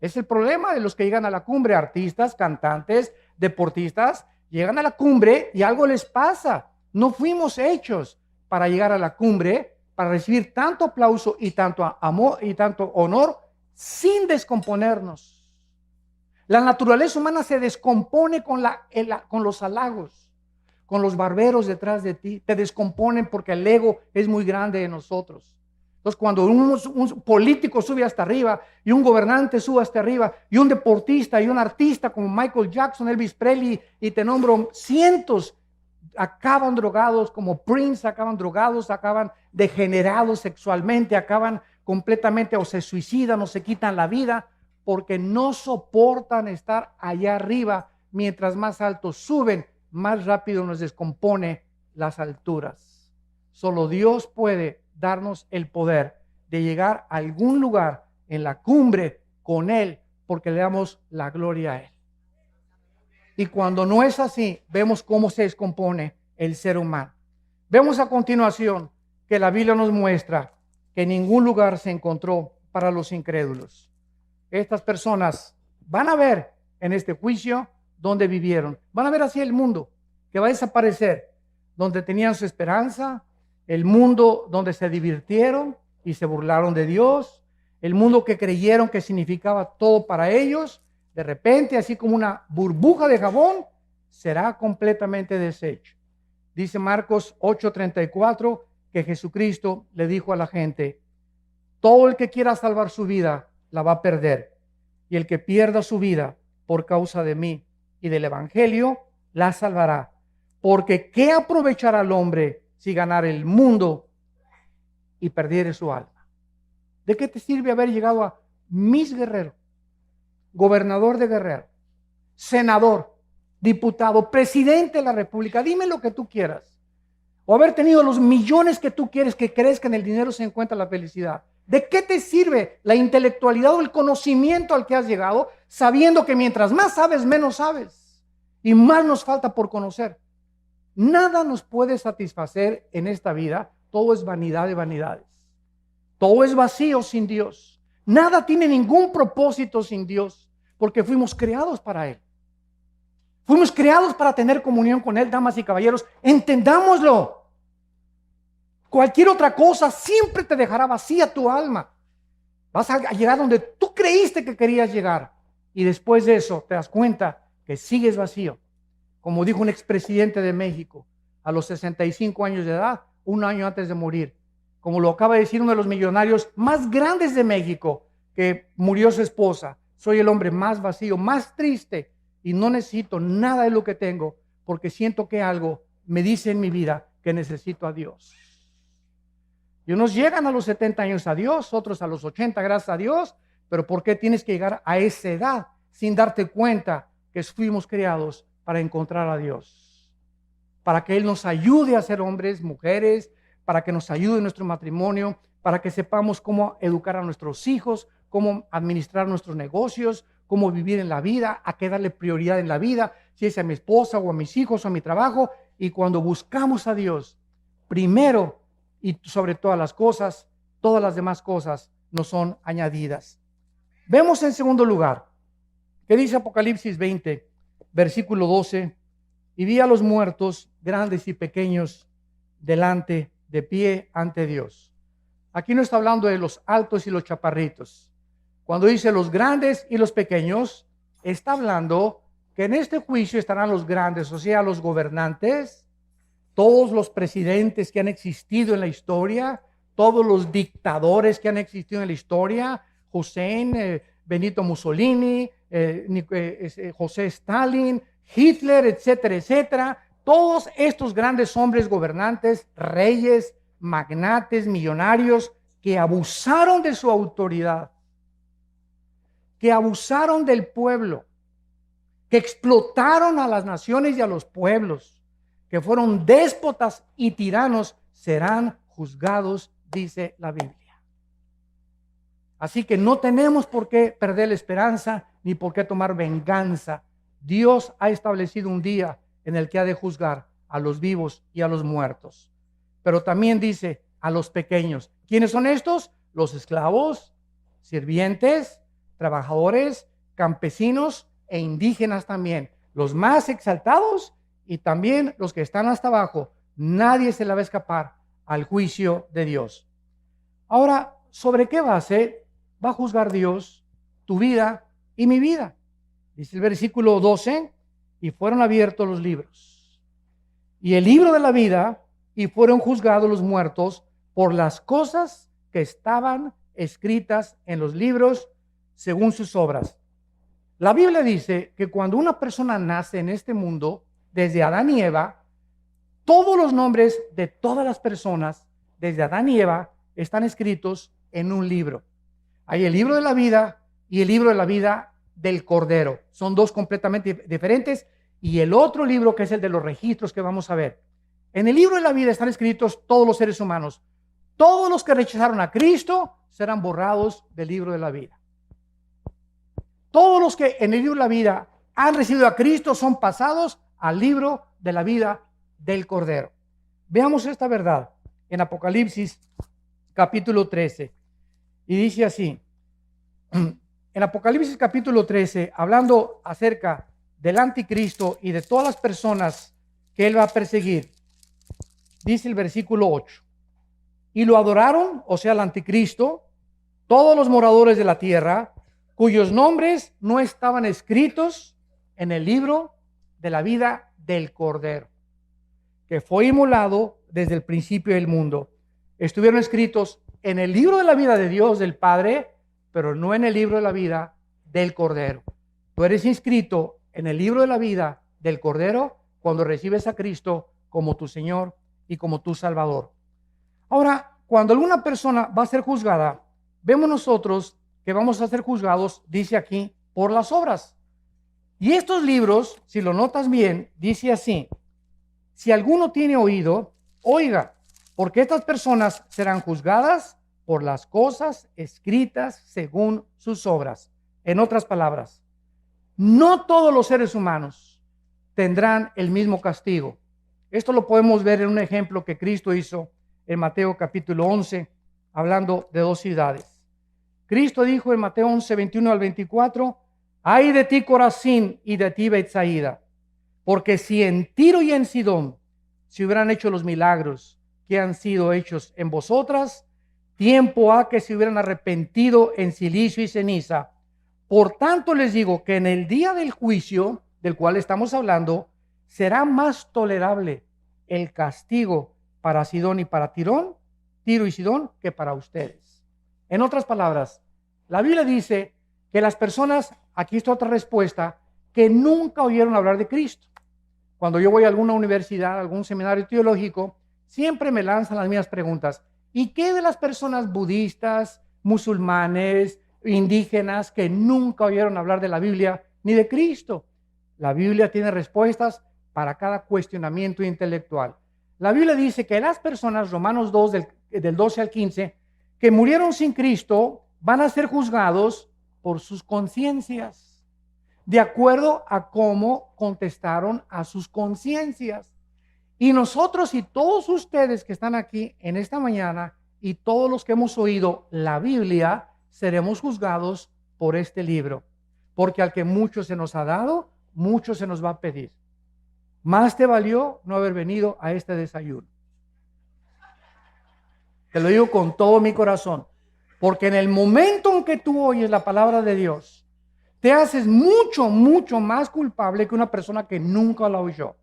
Es el problema de los que llegan a la cumbre, artistas, cantantes, deportistas, llegan a la cumbre y algo les pasa. No fuimos hechos para llegar a la cumbre, para recibir tanto aplauso y tanto amor y tanto honor sin descomponernos. La naturaleza humana se descompone con los halagos, con los barberos detrás de ti. Te descomponen porque el ego es muy grande de nosotros. Entonces, cuando un político sube hasta arriba y un gobernante sube hasta arriba y un deportista y un artista como Michael Jackson, Elvis Presley y te nombro cientos, acaban drogados, como Prince, acaban drogados, acaban degenerados sexualmente, acaban completamente o se suicidan o se quitan la vida porque no soportan estar allá arriba. Mientras más alto suben, más rápido nos descompone las alturas. Solo Dios puede darnos el poder de llegar a algún lugar en la cumbre con Él, porque le damos la gloria a Él. Y cuando no es así, vemos cómo se descompone el ser humano. Vemos a continuación que la Biblia nos muestra que ningún lugar se encontró para los incrédulos. Estas personas van a ver en este juicio donde vivieron. Van a ver así el mundo que va a desaparecer, donde tenían su esperanza, el mundo donde se divirtieron y se burlaron de Dios, el mundo que creyeron que significaba todo para ellos. De repente, así como una burbuja de jabón, será completamente deshecho. Dice Marcos 8:34 que Jesucristo le dijo a la gente: todo el que quiera salvar su vida la va a perder, y el que pierda su vida por causa de mí y del evangelio la salvará. Porque ¿qué aprovechará el hombre si ganara el mundo y perdiere su alma? ¿De qué te sirve haber llegado a Miss Guerrero, gobernador de Guerrero, senador, diputado, presidente de la República? Dime lo que tú quieras. O haber tenido los millones que tú quieres, que crees que en el dinero se encuentra la felicidad. ¿De qué te sirve la intelectualidad o el conocimiento al que has llegado, sabiendo que mientras más sabes, menos sabes y más nos falta por conocer? Nada nos puede satisfacer en esta vida. Todo es vanidad de vanidades. Todo es vacío sin Dios. Nada tiene ningún propósito sin Dios, porque fuimos creados para Él. Fuimos creados para tener comunión con Él, damas y caballeros. Entendámoslo. Cualquier otra cosa siempre te dejará vacía tu alma. Vas a llegar donde tú creíste que querías llegar. Y después de eso te das cuenta que sigues vacío. Como dijo un expresidente de México, a los 65 años de edad, un año antes de morir. Como lo acaba de decir uno de los millonarios más grandes de México, que murió su esposa. Soy el hombre más vacío, más triste, y no necesito nada de lo que tengo, porque siento que algo me dice en mi vida que necesito a Dios. Y unos llegan a los 70 años a Dios, otros a los 80, gracias a Dios, pero ¿por qué tienes que llegar a esa edad sin darte cuenta que fuimos creados para encontrar a Dios? Para que Él nos ayude a ser hombres, mujeres, para que nos ayude en nuestro matrimonio, para que sepamos cómo educar a nuestros hijos, cómo administrar nuestros negocios, cómo vivir en la vida, a qué darle prioridad en la vida, si es a mi esposa o a mis hijos o a mi trabajo. Y cuando buscamos a Dios, primero y sobre todas las cosas, todas las demás cosas nos son añadidas. Vemos en segundo lugar, que dice Apocalipsis 20, versículo 12, y vi a los muertos, grandes y pequeños, delante, de pie ante Dios. Aquí no está hablando de los altos y los chaparritos. Cuando dice los grandes y los pequeños, está hablando que en este juicio estarán los grandes, o sea, los gobernantes, todos los presidentes que han existido en la historia, todos los dictadores que han existido en la historia, Hussein, Benito Mussolini, José Stalin, Hitler, etcétera, etcétera. Todos estos grandes hombres gobernantes, reyes, magnates, millonarios, que abusaron de su autoridad, que abusaron del pueblo, que explotaron a las naciones y a los pueblos, que fueron déspotas y tiranos, serán juzgados, dice la Biblia. Así que no tenemos por qué perder la esperanza ni por qué tomar venganza. Dios ha establecido un día en el que ha de juzgar a los vivos y a los muertos. Pero también dice a los pequeños. ¿Quiénes son estos? Los esclavos, sirvientes, trabajadores, campesinos e indígenas también. Los más exaltados y también los que están hasta abajo. Nadie se le va a escapar al juicio de Dios. Ahora, ¿sobre qué base va a juzgar Dios tu vida y mi vida? Dice el versículo 12, y fueron abiertos los libros. Y el libro de la vida, y fueron juzgados los muertos por las cosas que estaban escritas en los libros según sus obras. La Biblia dice que cuando una persona nace en este mundo, desde Adán y Eva, todos los nombres de todas las personas, desde Adán y Eva, están escritos en un libro. Hay el libro de la vida y el libro de la vida del Cordero. Son dos completamente diferentes. Y el otro libro, que es el de los registros, que vamos a ver. En el libro de la vida están escritos todos los seres humanos. Todos los que rechazaron a Cristo serán borrados del libro de la vida. Todos los que en el libro de la vida han recibido a Cristo son pasados al libro de la vida del Cordero. Veamos esta verdad en Apocalipsis capítulo 13. Y dice así, en Apocalipsis capítulo 13, hablando acerca del anticristo y de todas las personas que él va a perseguir, dice el versículo 8, y lo adoraron, o sea, el anticristo, todos los moradores de la tierra, cuyos nombres no estaban escritos en el libro de la vida del Cordero, que fue inmolado desde el principio del mundo. Estuvieron escritos en el libro de la vida de Dios, del Padre, pero no en el libro de la vida del Cordero. Tú eres inscrito en el libro de la vida del Cordero cuando recibes a Cristo como tu Señor y como tu Salvador. Ahora, cuando alguna persona va a ser juzgada, vemos nosotros que vamos a ser juzgados, dice aquí, por las obras. Y estos libros, si lo notas bien, dice así: si alguno tiene oído, oiga, porque estas personas serán juzgadas por las cosas escritas según sus obras. En otras palabras, no todos los seres humanos tendrán el mismo castigo. Esto lo podemos ver en un ejemplo que Cristo hizo en Mateo capítulo 11, hablando de dos ciudades. Cristo dijo en Mateo 11, 21 al 24, ay de ti Corazín y de ti Betsaida, porque si en Tiro y en Sidón se hubieran hecho los milagros que han sido hechos en vosotras, tiempo ha que se hubieran arrepentido en silicio y ceniza. Por tanto les digo que en el día del juicio, del cual estamos hablando, será más tolerable el castigo para Sidón y para Tiro y Sidón, que para ustedes. En otras palabras, la Biblia dice que las personas, aquí está otra respuesta, que nunca oyeron hablar de Cristo. Cuando yo voy a alguna universidad, a algún seminario teológico, siempre me lanzan las mismas preguntas. ¿Y qué de las personas budistas, musulmanes, indígenas que nunca oyeron hablar de la Biblia ni de Cristo? La Biblia tiene respuestas para cada cuestionamiento intelectual. La Biblia dice que las personas, Romanos 2, del 12 al 15, que murieron sin Cristo, van a ser juzgados por sus conciencias, de acuerdo a cómo contestaron a sus conciencias. Y nosotros y todos ustedes que están aquí en esta mañana y todos los que hemos oído la Biblia, seremos juzgados por este libro. Porque al que mucho se nos ha dado, mucho se nos va a pedir. Más te valió no haber venido a este desayuno. Te lo digo con todo mi corazón. Porque en el momento en que tú oyes la palabra de Dios, te haces mucho, mucho más culpable que una persona que nunca la oyó.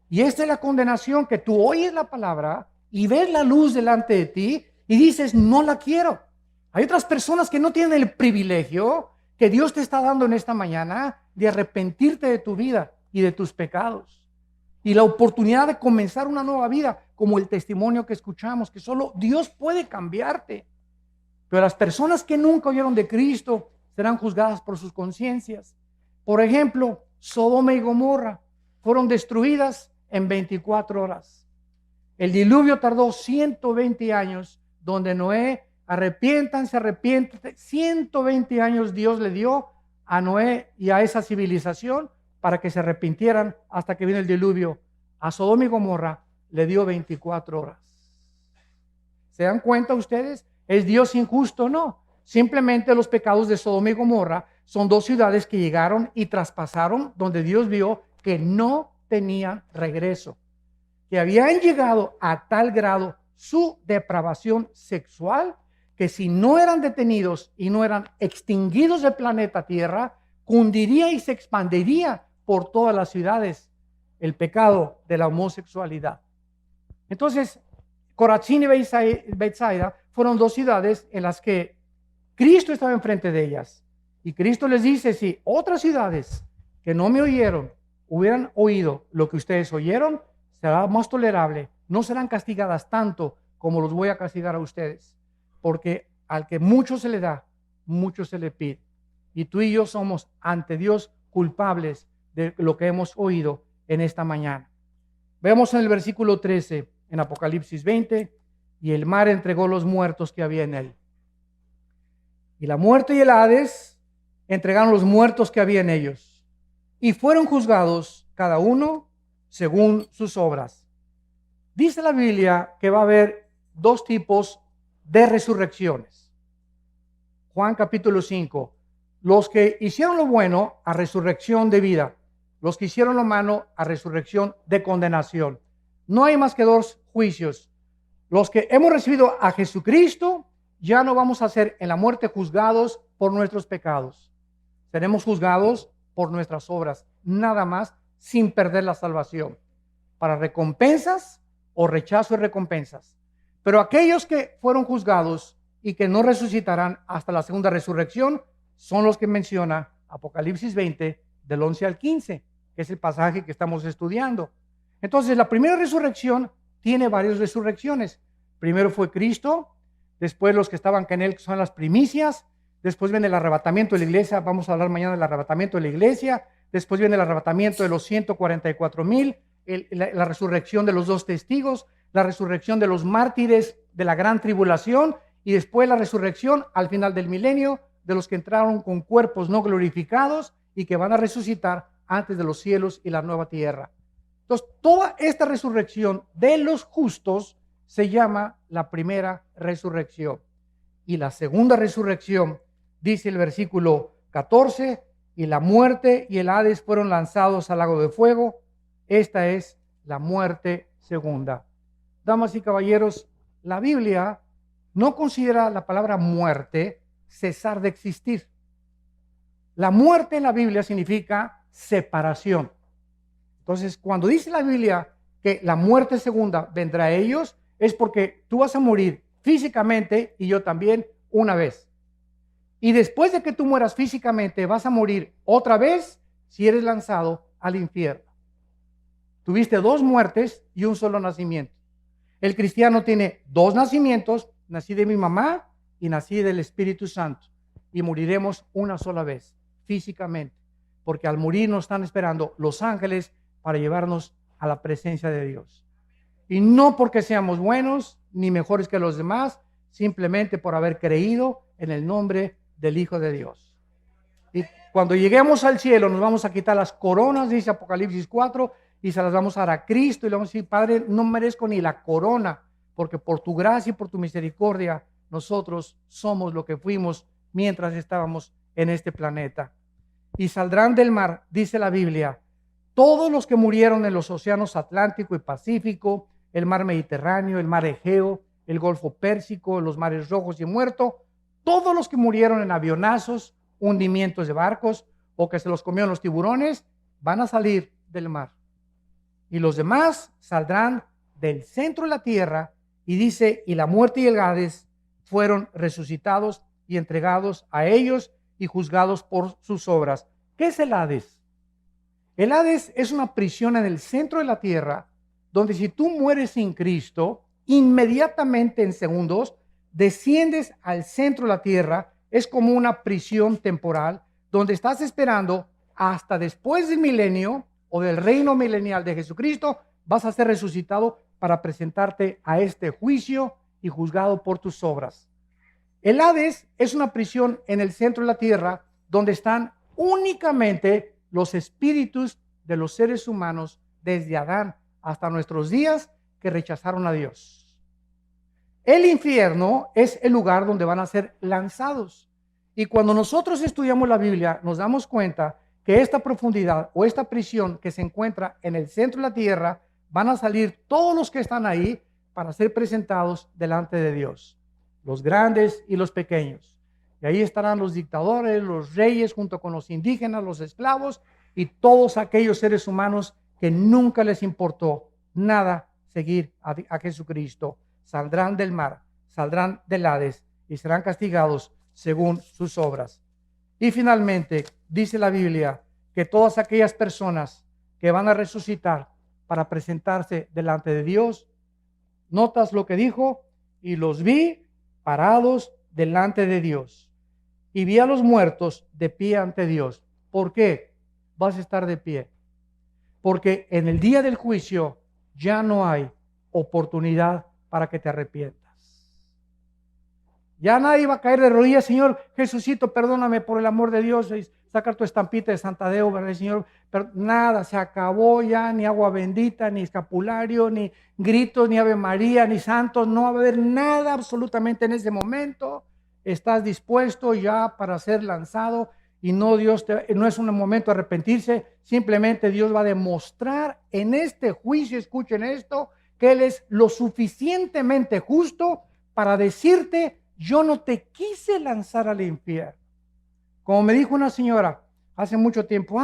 Y esta es la condenación, que tú oyes la palabra y ves la luz delante de ti y dices, no la quiero. Hay otras personas que no tienen el privilegio que Dios te está dando en esta mañana de arrepentirte de tu vida y de tus pecados. Y la oportunidad de comenzar una nueva vida, como el testimonio que escuchamos, que solo Dios puede cambiarte. Pero las personas que nunca oyeron de Cristo serán juzgadas por sus conciencias. Por ejemplo, Sodoma y Gomorra fueron destruidas en 24 horas. El diluvio tardó 120 años, donde Noé, arrepiéntanse, 120 años Dios le dio a Noé y a esa civilización para que se arrepintieran hasta que vino el diluvio. A Sodoma y Gomorra le dio 24 horas. ¿Se dan cuenta ustedes? ¿Es Dios injusto? No. Simplemente los pecados de Sodoma y Gomorra son dos ciudades que llegaron y traspasaron donde Dios vio que no tenían regreso, que habían llegado a tal grado su depravación sexual que si no eran detenidos y no eran extinguidos del planeta Tierra, cundiría y se expandiría por todas las ciudades el pecado de la homosexualidad. Entonces, Corazín y Betsaida fueron dos ciudades en las que Cristo estaba enfrente de ellas. Y Cristo les dice, si otras ciudades que no me oyeron hubieran oído lo que ustedes oyeron, será más tolerable, no serán castigadas tanto como los voy a castigar a ustedes, porque al que mucho se le da, mucho se le pide. Y tú y yo somos ante Dios culpables de lo que hemos oído en esta mañana. Vemos en el versículo 13, en Apocalipsis 20, y el mar entregó los muertos que había en él. Y la muerte y el Hades entregaron los muertos que había en ellos, y fueron juzgados cada uno según sus obras. Dice la Biblia que va a haber dos tipos de resurrecciones. Juan capítulo 5. Los que hicieron lo bueno a resurrección de vida, los que hicieron lo malo a resurrección de condenación. No hay más que dos juicios. Los que hemos recibido a Jesucristo, ya no vamos a ser en la muerte juzgados por nuestros pecados. Seremos juzgados por nuestras obras, nada más, sin perder la salvación, para recompensas o rechazo de recompensas. Pero aquellos que fueron juzgados y que no resucitarán hasta la segunda resurrección son los que menciona Apocalipsis 20, del 11 al 15, que es el pasaje que estamos estudiando. Entonces, la primera resurrección tiene varias resurrecciones. Primero fue Cristo, después los que estaban con él son las primicias, después viene el arrebatamiento de la iglesia, vamos a hablar mañana del arrebatamiento de la iglesia, después viene el arrebatamiento de los 144,000, la resurrección de los dos testigos, la resurrección de los mártires de la gran tribulación y después la resurrección al final del milenio de los que entraron con cuerpos no glorificados y que van a resucitar antes de los cielos y la nueva tierra. Entonces, toda esta resurrección de los justos se llama la primera resurrección. Y la segunda resurrección, dice el versículo 14, y la muerte y el Hades fueron lanzados al lago de fuego. Esta es la muerte segunda. Damas y caballeros, la Biblia no considera la palabra muerte cesar de existir. La muerte en la Biblia significa separación. Entonces, cuando dice la Biblia que la muerte segunda vendrá a ellos, es porque tú vas a morir físicamente y yo también una vez. Y después de que tú mueras físicamente, vas a morir otra vez si eres lanzado al infierno. Tuviste dos muertes y un solo nacimiento. El cristiano tiene dos nacimientos, nací de mi mamá y nací del Espíritu Santo. Y moriremos una sola vez, físicamente, porque al morir nos están esperando los ángeles para llevarnos a la presencia de Dios. Y no porque seamos buenos ni mejores que los demás, simplemente por haber creído en el nombre del Hijo de Dios. Y cuando lleguemos al cielo nos vamos a quitar las coronas, dice Apocalipsis 4, y se las vamos a dar a Cristo y le vamos a decir, Padre, no merezco ni la corona, porque por tu gracia y por tu misericordia nosotros somos lo que fuimos mientras estábamos en este planeta. Y saldrán del mar, dice la Biblia, todos los que murieron en los océanos Atlántico y Pacífico, el mar Mediterráneo, el mar Egeo, el Golfo Pérsico, los mares Rojos y Muerto, todos los que murieron en avionazos, hundimientos de barcos o que se los comieron los tiburones, van a salir del mar. Y los demás saldrán del centro de la tierra, y dice, y la muerte y el Hades fueron resucitados y entregados a ellos y juzgados por sus obras. ¿Qué es el Hades? El Hades es una prisión en el centro de la tierra, donde si tú mueres sin Cristo, inmediatamente en segundos, desciendes al centro de la tierra. Es como una prisión temporal, donde estás esperando hasta después del milenio o del reino milenial de Jesucristo, vas a ser resucitado para presentarte a este juicio y juzgado por tus obras. El Hades es una prisión en el centro de la tierra donde están únicamente los espíritus de los seres humanos desde Adán hasta nuestros días que rechazaron a Dios. El infierno es el lugar donde van a ser lanzados. Y cuando nosotros estudiamos la Biblia, nos damos cuenta que esta profundidad o esta prisión que se encuentra en el centro de la tierra, van a salir todos los que están ahí para ser presentados delante de Dios, los grandes y los pequeños. Y ahí estarán los dictadores, los reyes, junto con los indígenas, los esclavos y todos aquellos seres humanos que nunca les importó nada seguir a Jesucristo. Saldrán del mar, saldrán del Hades y serán castigados según sus obras. Y finalmente, dice la Biblia que todas aquellas personas que van a resucitar para presentarse delante de Dios, notas lo que dijo, y los vi parados delante de Dios. Y vi a los muertos de pie ante Dios. ¿Por qué vas a estar de pie? Porque en el día del juicio ya no hay oportunidad para que te arrepientas. Ya nadie va a caer de rodillas, Señor, Jesucito, perdóname por el amor de Dios, y sacar tu estampita de Santadeo, ¿verdad, Señor? Pero nada, se acabó ya, ni agua bendita, ni escapulario, ni gritos, ni Ave María, ni santos, no va a haber nada absolutamente en ese momento. Estás dispuesto ya para ser lanzado y no es un momento de arrepentirse, simplemente Dios va a demostrar en este juicio, escuchen esto, que Él es lo suficientemente justo para decirte, yo no te quise lanzar al infierno. Como me dijo una señora hace mucho tiempo,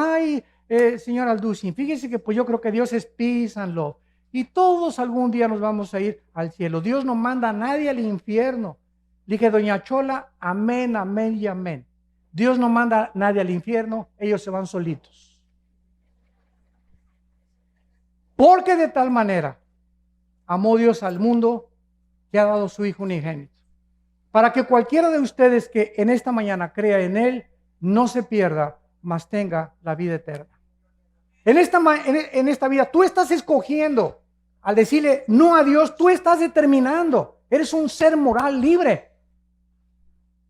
señora Alducin, fíjese que pues yo creo que Dios es peace and love y todos algún día nos vamos a ir al cielo. Dios no manda a nadie al infierno. Le dije, doña Chola, amén, amén y amén. Dios no manda a nadie al infierno, ellos se van solitos. Porque de tal manera amó Dios al mundo que ha dado su Hijo unigénito, para que cualquiera de ustedes que en esta mañana crea en Él, no se pierda, mas tenga la vida eterna. En esta vida tú estás escogiendo, al decirle no a Dios, tú estás determinando, eres un ser moral libre.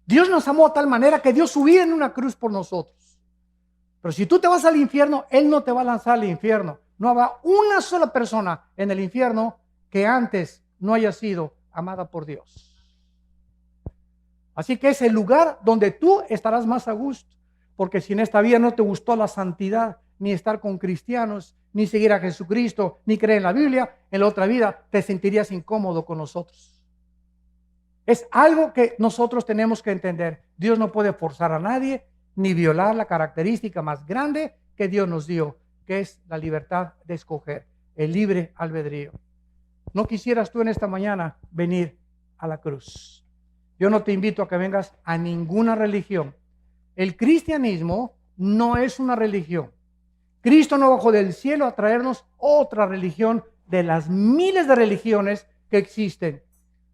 Dios nos amó de tal manera que dio su vida en una cruz por nosotros. Pero si tú te vas al infierno, Él no te va a lanzar al infierno. No habrá una sola persona en el infierno que antes no haya sido amada por Dios. Así que es el lugar donde tú estarás más a gusto. Porque si en esta vida no te gustó la santidad, ni estar con cristianos, ni seguir a Jesucristo, ni creer en la Biblia, en la otra vida te sentirías incómodo con nosotros. Es algo que nosotros tenemos que entender. Dios no puede forzar a nadie, ni violar la característica más grande que Dios nos dio, que es la libertad de escoger, el libre albedrío. ¿No quisieras tú en esta mañana venir a la cruz? Yo no te invito a que vengas a ninguna religión. El cristianismo no es una religión. Cristo no bajó del cielo a traernos otra religión de las miles de religiones que existen.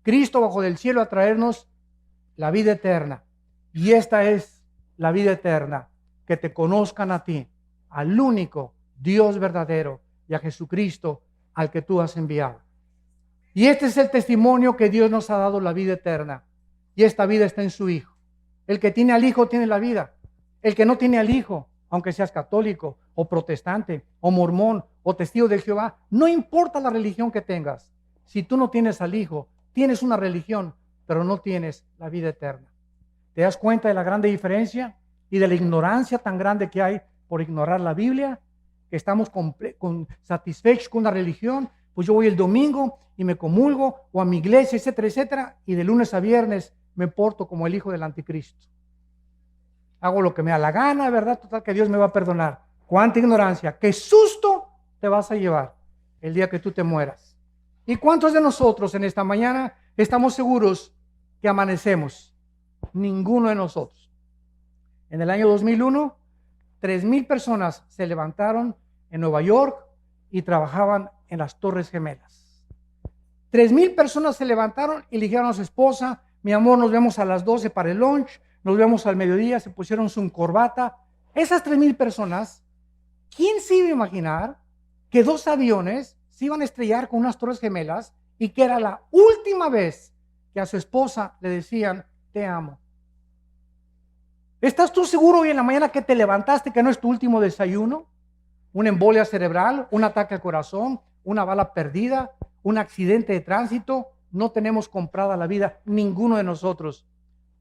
Cristo bajó del cielo a traernos la vida eterna. Y esta es la vida eterna, que te conozcan a ti, al único Dios verdadero, y a Jesucristo al que tú has enviado. Y este es el testimonio que Dios nos ha dado, la vida eterna. Y esta vida está en su Hijo. El que tiene al Hijo tiene la vida. El que no tiene al Hijo, aunque seas católico o protestante o mormón o testigo de Jehová, no importa la religión que tengas. Si tú no tienes al Hijo, tienes una religión, pero no tienes la vida eterna. ¿Te das cuenta de la grande diferencia y de la ignorancia tan grande que hay por ignorar la Biblia? Que estamos satisfechos con una religión. Pues yo voy el domingo y me comulgo, o a mi iglesia, etcétera, etcétera, y de lunes a viernes me porto como el hijo del anticristo. Hago lo que me da la gana, ¿verdad? Total, que Dios me va a perdonar. ¡Cuánta ignorancia! ¡Qué susto te vas a llevar el día que tú te mueras! ¿Y cuántos de nosotros en esta mañana estamos seguros que amanecemos? Ninguno de nosotros. En el año 2001, 3,000 personas se levantaron en Nueva York y trabajaban en las Torres Gemelas. 3,000 personas se levantaron y le dijeron a su esposa: mi amor, nos vemos a las 12 para el lunch, nos vemos al mediodía. Se pusieron su corbata. Esas 3,000 personas, ¿quién se iba a imaginar que 2 aviones se iban a estrellar con unas Torres Gemelas y que era la última vez que a su esposa le decían te amo? ¿Estás tú seguro hoy en la mañana que te levantaste que no es tu último desayuno? ¿Una embolia cerebral, un ataque al corazón, una bala perdida, un accidente de tránsito? No tenemos comprada la vida, ninguno de nosotros.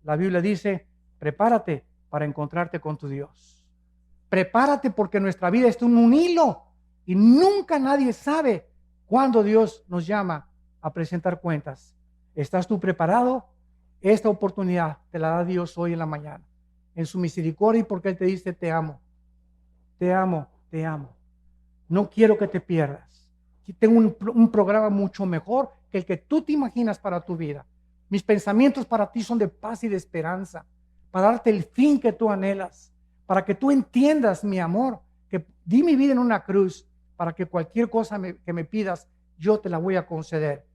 La Biblia dice: prepárate para encontrarte con tu Dios. Prepárate, porque nuestra vida está en un hilo y nunca nadie sabe cuándo Dios nos llama a presentar cuentas. ¿Estás tú preparado? Esta oportunidad te la da Dios hoy en la mañana, en su misericordia, y porque Él te dice te amo, te amo, te amo. No quiero que te pierdas. Tengo un programa mucho mejor que el que tú te imaginas para tu vida. Mis pensamientos para ti son de paz y de esperanza, para darte el fin que tú anhelas, para que tú entiendas, mi amor, que di mi vida en una cruz para que cualquier cosa que me pidas, yo te la voy a conceder.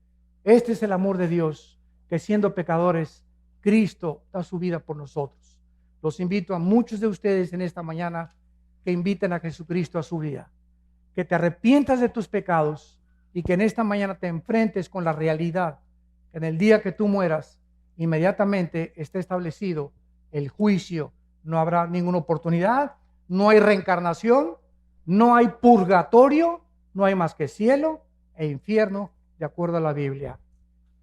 Este es el amor de Dios, que siendo pecadores, Cristo da su vida por nosotros. Los invito a muchos de ustedes en esta mañana que inviten a Jesucristo a su vida, que te arrepientas de tus pecados y que en esta mañana te enfrentes con la realidad que en el día que tú mueras, inmediatamente esté establecido el juicio. No habrá ninguna oportunidad, no hay reencarnación, no hay purgatorio, no hay más que cielo e infierno, de acuerdo a la Biblia.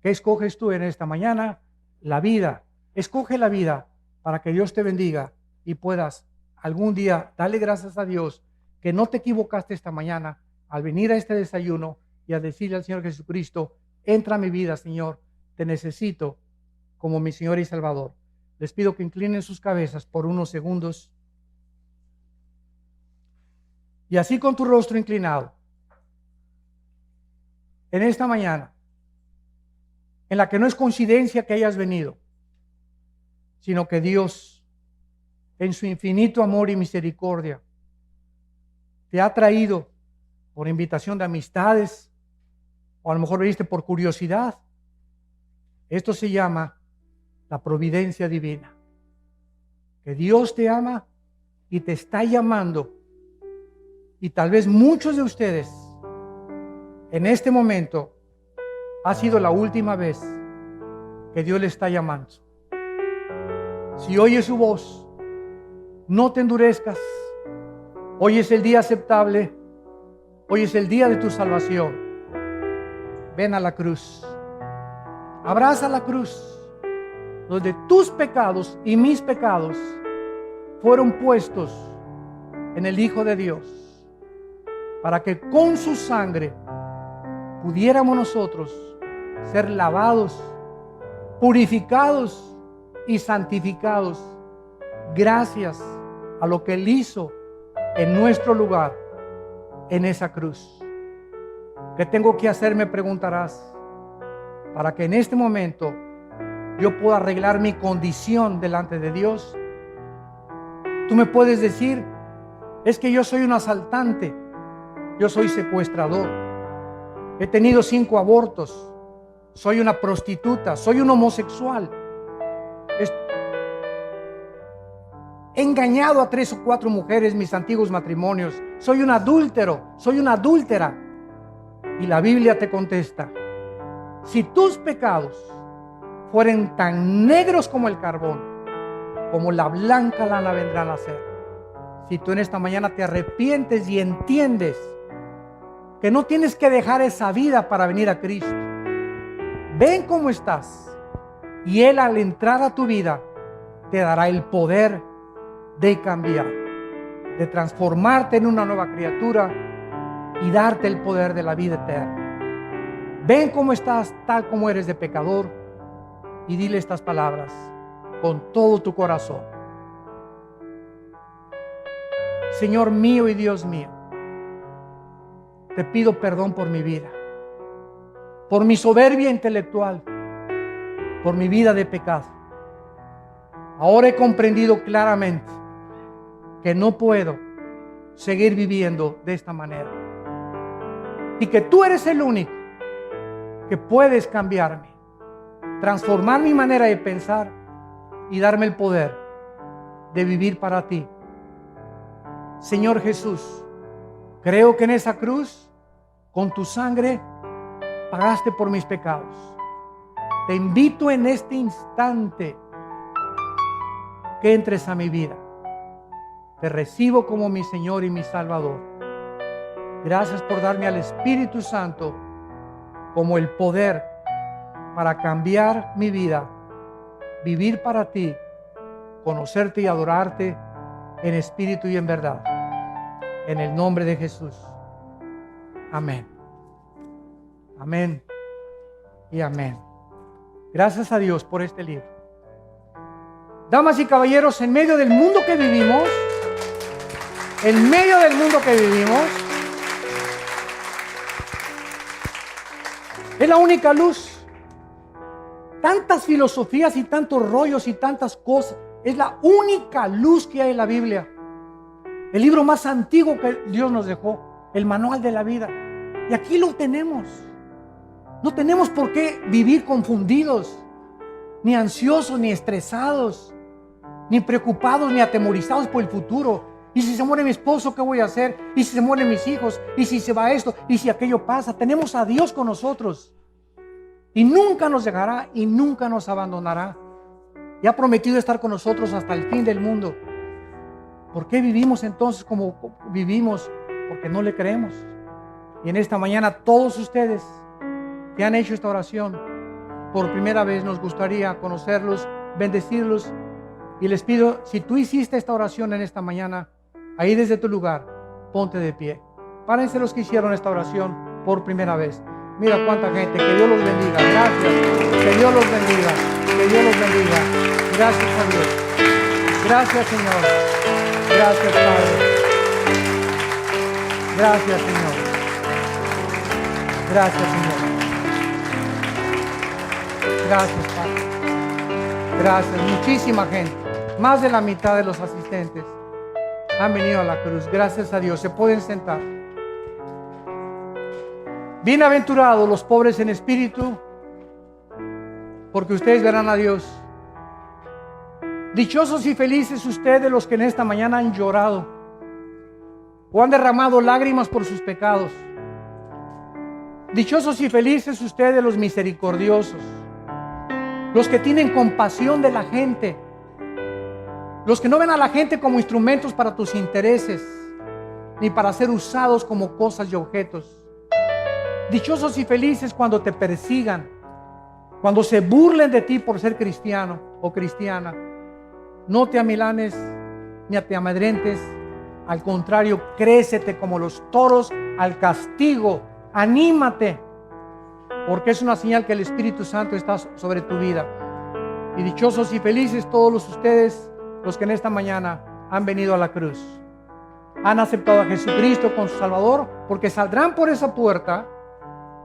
¿Qué escoges tú en esta mañana? La vida. Escoge la vida para que Dios te bendiga y puedas algún día darle gracias a Dios que no te equivocaste esta mañana al venir a este desayuno y a decirle al Señor Jesucristo: entra a mi vida, Señor, te necesito como mi Señor y Salvador. Les pido que inclinen sus cabezas por unos segundos. Y así, con tu rostro inclinado, en esta mañana, en la que no es coincidencia que hayas venido, sino que Dios, en su infinito amor y misericordia, te ha traído por invitación de amistades, o a lo mejor viniste por curiosidad. Esto se llama la providencia divina. Que Dios te ama y te está llamando. Y tal vez muchos de ustedes en este momento ha sido la última vez que Dios le está llamando. Si oyes su voz, no te endurezcas. Hoy es el día aceptable. Hoy es el día de tu salvación. Ven a la cruz. Abraza la cruz, donde tus pecados y mis pecados fueron puestos en el Hijo de Dios, para que con su sangre pudiéramos nosotros ser lavados, purificados y santificados, gracias a lo que Él hizo en nuestro lugar, en esa cruz. ¿Qué tengo que hacer?, me preguntarás, para que en este momento yo pueda arreglar mi condición delante de Dios. Tú me puedes decir: es que yo soy un asaltante, yo soy secuestrador, he tenido 5 abortos, soy una prostituta, soy un homosexual, he engañado a 3 o 4 mujeres, mis antiguos matrimonios, soy un adúltero, soy una adúltera. Y la Biblia te contesta: si tus pecados fueren tan negros como el carbón, como la blanca lana vendrán a ser. Si tú en esta mañana te arrepientes y entiendes que no tienes que dejar esa vida para venir a Cristo, ven cómo estás, y Él, al entrar a tu vida, te dará el poder de cambiar, de transformarte en una nueva criatura y darte el poder de la vida eterna. Ven cómo estás, tal como eres de pecador, y dile estas palabras con todo tu corazón: Señor mío y Dios mío, te pido perdón por mi vida, por mi soberbia intelectual, por mi vida de pecado. Ahora he comprendido claramente que no puedo seguir viviendo de esta manera, y que tú eres el único que puedes cambiarme, transformar mi manera de pensar y darme el poder de vivir para ti. Señor Jesús, creo que en esa cruz, con tu sangre, pagaste por mis pecados. Te invito en este instante que entres a mi vida. Te recibo como mi Señor y mi Salvador. Gracias por darme al Espíritu Santo como el poder para cambiar mi vida, vivir para ti, conocerte y adorarte en espíritu y en verdad. En el nombre de Jesús. Amén. Amén y amén. Gracias a Dios por este libro. Damas y caballeros, en medio del mundo que vivimos, es la única luz. Tantas filosofías y tantos rollos y tantas cosas, es la única luz que hay en la Biblia. El libro más antiguo que Dios nos dejó, el manual de la vida. Y aquí lo tenemos. No tenemos por qué vivir confundidos, ni ansiosos, ni estresados, ni preocupados, ni atemorizados por el futuro. ¿Y si se muere mi esposo, qué voy a hacer? ¿Y si se mueren mis hijos? ¿Y si se va esto? ¿Y si aquello pasa? Tenemos a Dios con nosotros. Y nunca nos dejará y nunca nos abandonará. Y ha prometido estar con nosotros hasta el fin del mundo. ¿Por qué vivimos entonces como vivimos? Porque no le creemos. Y en esta mañana todos ustedes que han hecho esta oración por primera vez, nos gustaría conocerlos, bendecirlos. Y les pido, si tú hiciste esta oración en esta mañana, ahí desde tu lugar, ponte de pie. Párense los que hicieron esta oración por primera vez. Mira cuánta gente, que Dios los bendiga. Gracias, que Dios los bendiga, que Dios los bendiga. Gracias a Dios. Gracias, Señor. Gracias, Padre. Gracias, Señor. Gracias, Señor. Gracias, Padre. Gracias. Muchísima gente, más de la mitad de los asistentes han venido a la cruz. Gracias a Dios. Se pueden sentar. Bienaventurados los pobres en espíritu, porque ustedes verán a Dios. Dichosos y felices ustedes los que en esta mañana han llorado o han derramado lágrimas por sus pecados. Dichosos y felices ustedes los misericordiosos, los que tienen compasión de la gente, Los que no ven a la gente como instrumentos para tus intereses, ni para ser usados como cosas y objetos. Dichosos y felices cuando te persigan, cuando se burlen de ti por ser cristiano o cristiana. No te amilanes ni te amedrentes. Al contrario, crécete como los toros al castigo. Anímate, porque es una señal que el Espíritu Santo está sobre tu vida. Y dichosos y felices todos ustedes, los que en esta mañana han venido a la cruz, han aceptado a Jesucristo como su Salvador, porque saldrán por esa puerta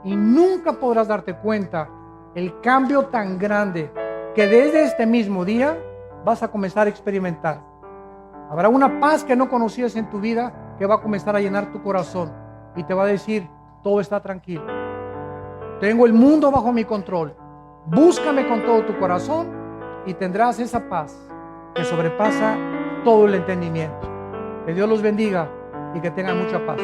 y nunca podrás darte cuenta el cambio tan grande que desde este mismo día vas a comenzar a experimentar. Habrá una paz que no conocías en tu vida que va a comenzar a llenar tu corazón y te va a decir: todo está tranquilo, tengo el mundo bajo mi control, búscame con todo tu corazón y tendrás esa paz que sobrepasa todo el entendimiento. Que Dios los bendiga y que tengan mucha paz.